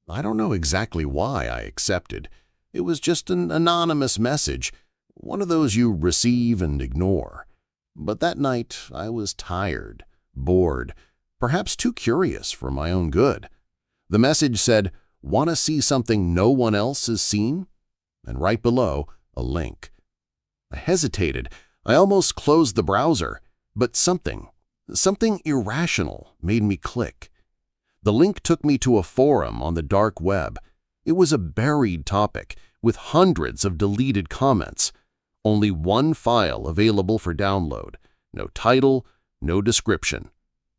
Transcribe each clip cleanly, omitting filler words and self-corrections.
I don't know exactly why I accepted. It was just an anonymous message, one of those you receive and ignore. But that night I was tired, bored, perhaps too curious for my own good. The message said, "Want to see something no one else has seen?" And right below, a link. I hesitated. I almost closed the browser, but something irrational made me click. The link took me to a forum on the dark web. It was a buried topic with hundreds of deleted comments. Only one file available for download. No title, no description.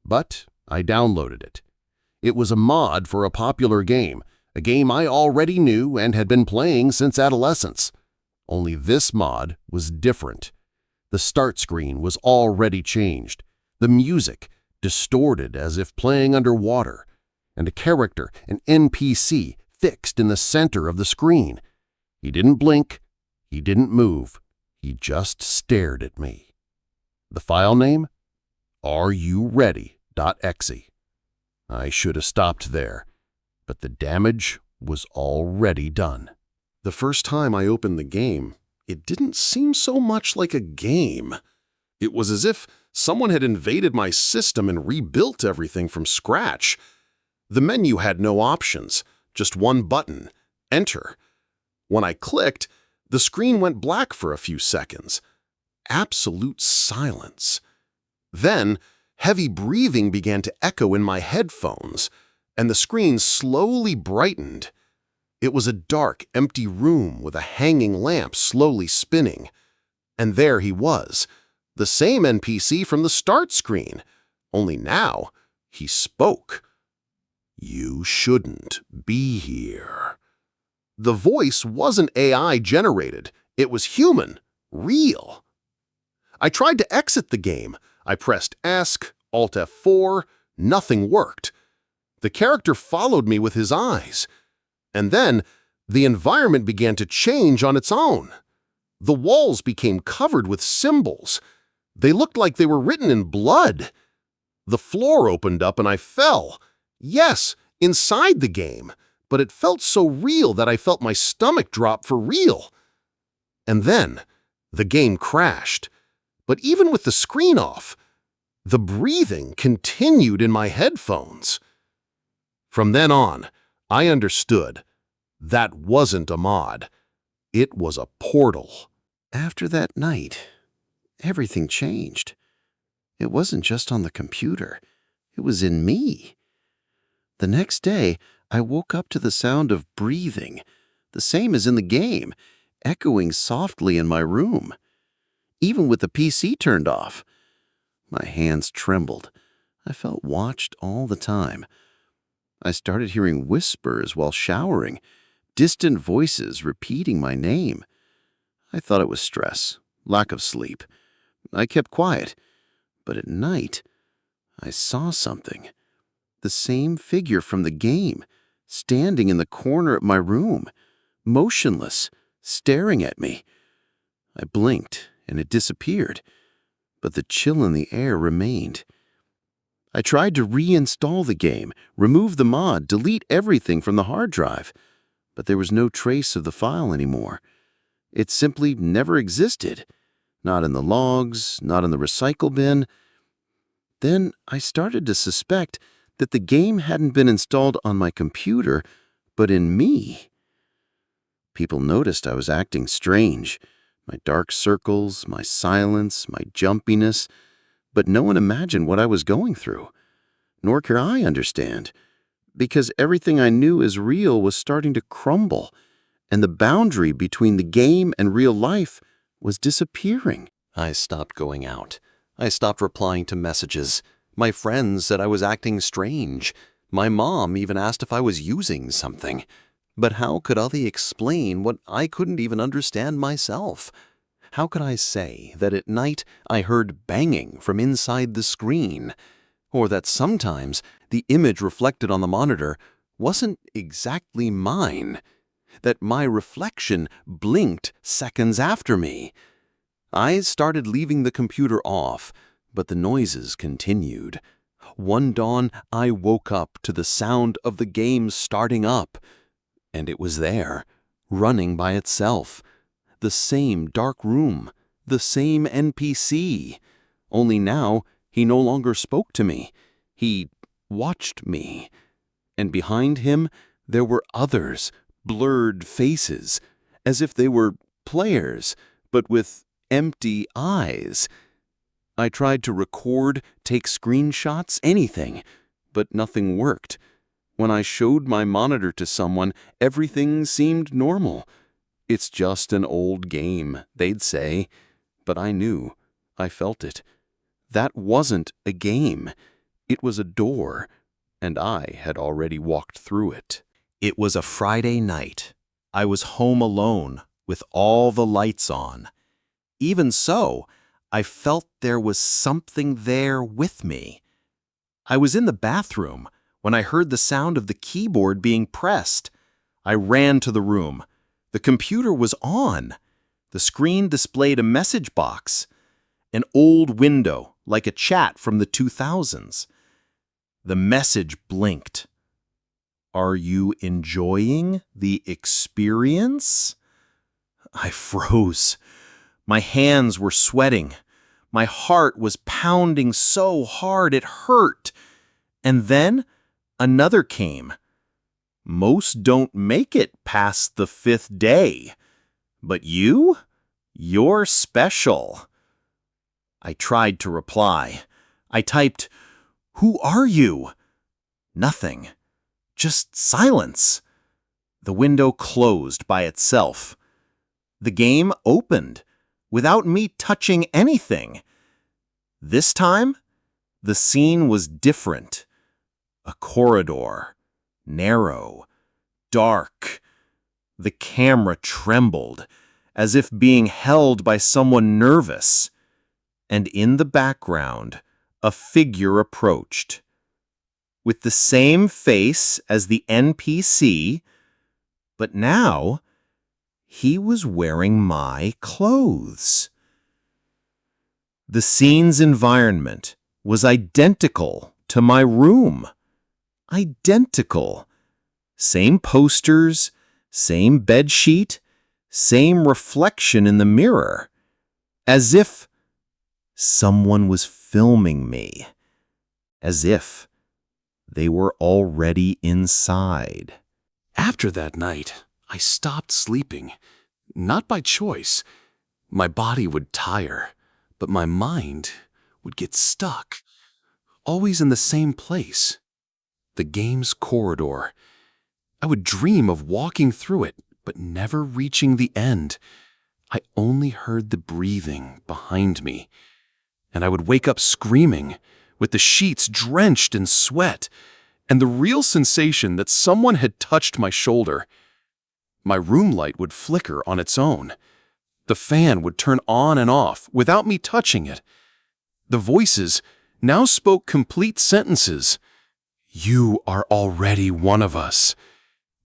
But I downloaded it. It was a mod for a popular game, a game I already knew and had been playing since adolescence. Only this mod was different. The start screen was already changed. The music distorted as if playing underwater, and a character, an NPC, fixed in the center of the screen. He didn't blink. He didn't move. He just stared at me. The file name? RUReady.exe. I should have stopped there, but the damage was already done. The first time I opened the game, it didn't seem so much like a game. It was as if someone had invaded my system and rebuilt everything from scratch. The menu had no options, just one button, Enter. When I clicked, the screen went black for a few seconds. Absolute silence. Then, heavy breathing began to echo in my headphones, and the screen slowly brightened. It was a dark, empty room with a hanging lamp slowly spinning. And there he was, the same NPC from the start screen, only now he spoke. "You shouldn't be here." The voice wasn't AI generated. It was human, real. I tried to exit the game. I pressed ESC, Alt F4, nothing worked. The character followed me with his eyes. And then, the environment began to change on its own. The walls became covered with symbols. They looked like they were written in blood. The floor opened up and I fell. Yes, inside the game, but it felt so real that I felt my stomach drop for real. And then, the game crashed. But even with the screen off, the breathing continued in my headphones. From then on, I understood. That wasn't a mod. It was a portal. After that night, everything changed. It wasn't just on the computer. It was in me. The next day, I woke up to the sound of breathing, the same as in the game, echoing softly in my room. Even with the PC turned off. My hands trembled. I felt watched all the time. I started hearing whispers while showering, distant voices repeating my name. I thought it was stress, lack of sleep. I kept quiet, but at night, I saw something. The same figure from the game, standing in the corner of my room, motionless, staring at me. I blinked, and it disappeared, but the chill in the air remained. I tried to reinstall the game, remove the mod, delete everything from the hard drive, but there was no trace of the file anymore. It simply never existed. Not in the logs, not in the recycle bin. Then I started to suspect that the game hadn't been installed on my computer, but in me. People noticed I was acting strange, my dark circles, my silence, my jumpiness, but no one imagined what I was going through. Nor could I understand, because everything I knew as real was starting to crumble, and the boundary between the game and real life was disappearing. I stopped going out. I stopped replying to messages. My friends said I was acting strange. My mom even asked if I was using something. But how could Ollie explain what I couldn't even understand myself? How could I say that at night I heard banging from inside the screen? Or that sometimes the image reflected on the monitor wasn't exactly mine? That my reflection blinked seconds after me? I started leaving the computer off, but the noises continued. One dawn, I woke up to the sound of the game starting up, and it was there, running by itself. The same dark room, the same NPC. Only now, he no longer spoke to me. He watched me. And behind him, there were others, blurred faces, as if they were players, but with empty eyes. I tried to record, take screenshots, anything, but nothing worked. When I showed my monitor to someone, everything seemed normal. It's just an old game, they'd say. But I knew. I felt it. That wasn't a game. It was a door, and I had already walked through it. It was a Friday night. I was home alone, with all the lights on. Even so, I felt there was something there with me. I was in the bathroom when I heard the sound of the keyboard being pressed. I ran to the room. The computer was on. The screen displayed a message box, an old window like a chat from the 2000s. The message blinked. "Are you enjoying the experience?" I froze. My hands were sweating. My heart was pounding so hard it hurt. And then another came. "Most don't make it past the 5th day. But you're special." I tried to reply. I typed, "Who are you?" Nothing. Just silence. The window closed by itself. The game opened without me touching anything. This time, the scene was different. A corridor, narrow, dark. The camera trembled, as if being held by someone nervous. And in the background, a figure approached. With the same face as the NPC, but now he was wearing my clothes. The scene's environment was identical to my room. Identical. Same posters, same bedsheet, same reflection in the mirror. As if someone was filming me. As if they were already inside. After that night, I stopped sleeping. Not by choice. My body would tire, but my mind would get stuck. Always in the same place. The game's corridor. I would dream of walking through it, but never reaching the end. I only heard the breathing behind me. And I would wake up screaming, with the sheets drenched in sweat, and the real sensation that someone had touched my shoulder. My room light would flicker on its own. The fan would turn on and off without me touching it. The voices now spoke complete sentences. "You are already one of us.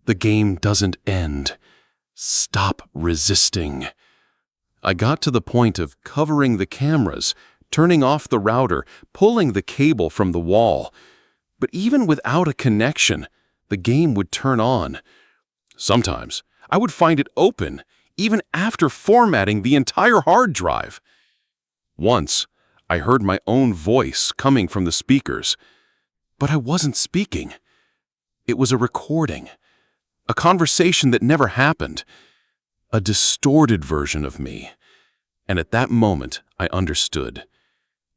The game doesn't end. Stop resisting." I got to the point of covering the cameras, turning off the router, pulling the cable from the wall. But even without a connection, the game would turn on. Sometimes I would find it open, even after formatting the entire hard drive. Once, I heard my own voice coming from the speakers. But I wasn't speaking. It was a recording, a conversation that never happened, a distorted version of me. And at that moment, I understood.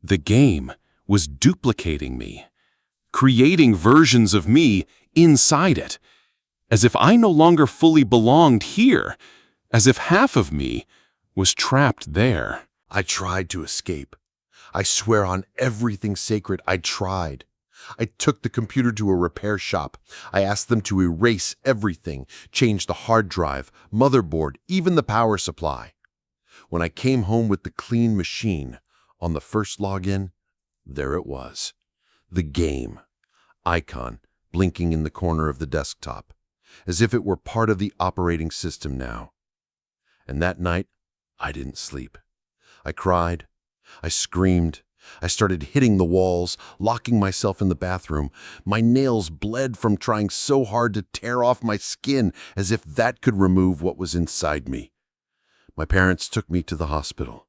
The game was duplicating me, creating versions of me inside it, as if I no longer fully belonged here, as if half of me was trapped there. I tried to escape. I swear on everything sacred, I tried. I took the computer to a repair shop. I asked them to erase everything, change the hard drive, motherboard, even the power supply. When I came home with the clean machine, on the first login, there it was. The game. Icon blinking in the corner of the desktop, as if it were part of the operating system now. And that night, I didn't sleep. I cried. I screamed. I started hitting the walls, locking myself in the bathroom. My nails bled from trying so hard to tear off my skin, as if that could remove what was inside me. My parents took me to the hospital.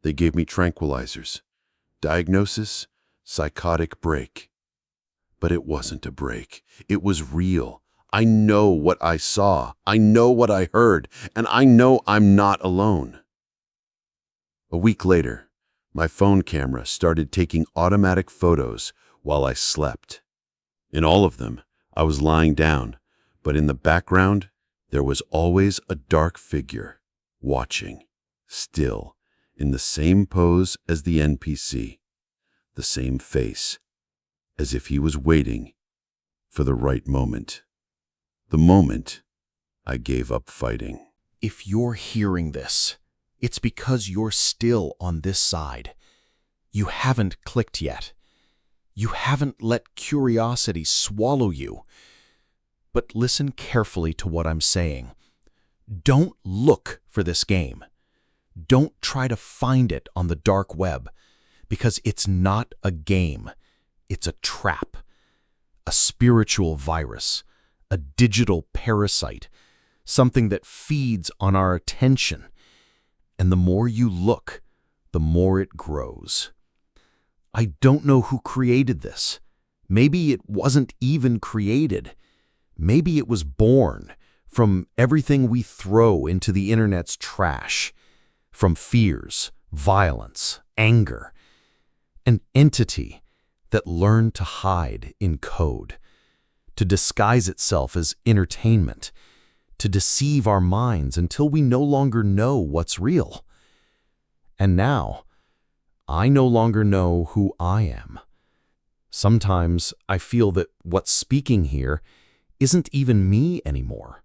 They gave me tranquilizers. Diagnosis: psychotic break. But it wasn't a break. It was real. I know what I saw. I know what I heard. And I know I'm not alone. A week later, my phone camera started taking automatic photos while I slept. In all of them, I was lying down, but in the background, there was always a dark figure, watching, still, in the same pose as the NPC, the same face, as if he was waiting for the right moment. The moment I gave up fighting. If you're hearing this, it's because you're still on this side. You haven't clicked yet. You haven't let curiosity swallow you. But listen carefully to what I'm saying. Don't look for this game. Don't try to find it on the dark web, because it's not a game. It's a trap, a spiritual virus, a digital parasite, something that feeds on our attention. And the more you look, the more it grows. I don't know who created this. Maybe it wasn't even created. Maybe it was born from everything we throw into the internet's trash, from fears, violence, anger, an entity that learned to hide in code, to disguise itself as entertainment, to deceive our minds until we no longer know what's real. And now, I no longer know who I am. Sometimes I feel that what's speaking here isn't even me anymore.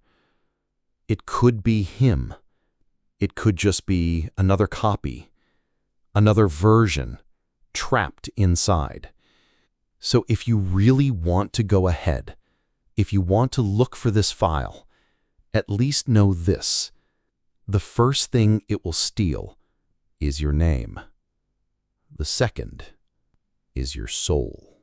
It could be him. It could just be another copy, another version trapped inside. So if you really want to go ahead, if you want to look for this file, at least know this: the first thing it will steal is your name. The second is your soul.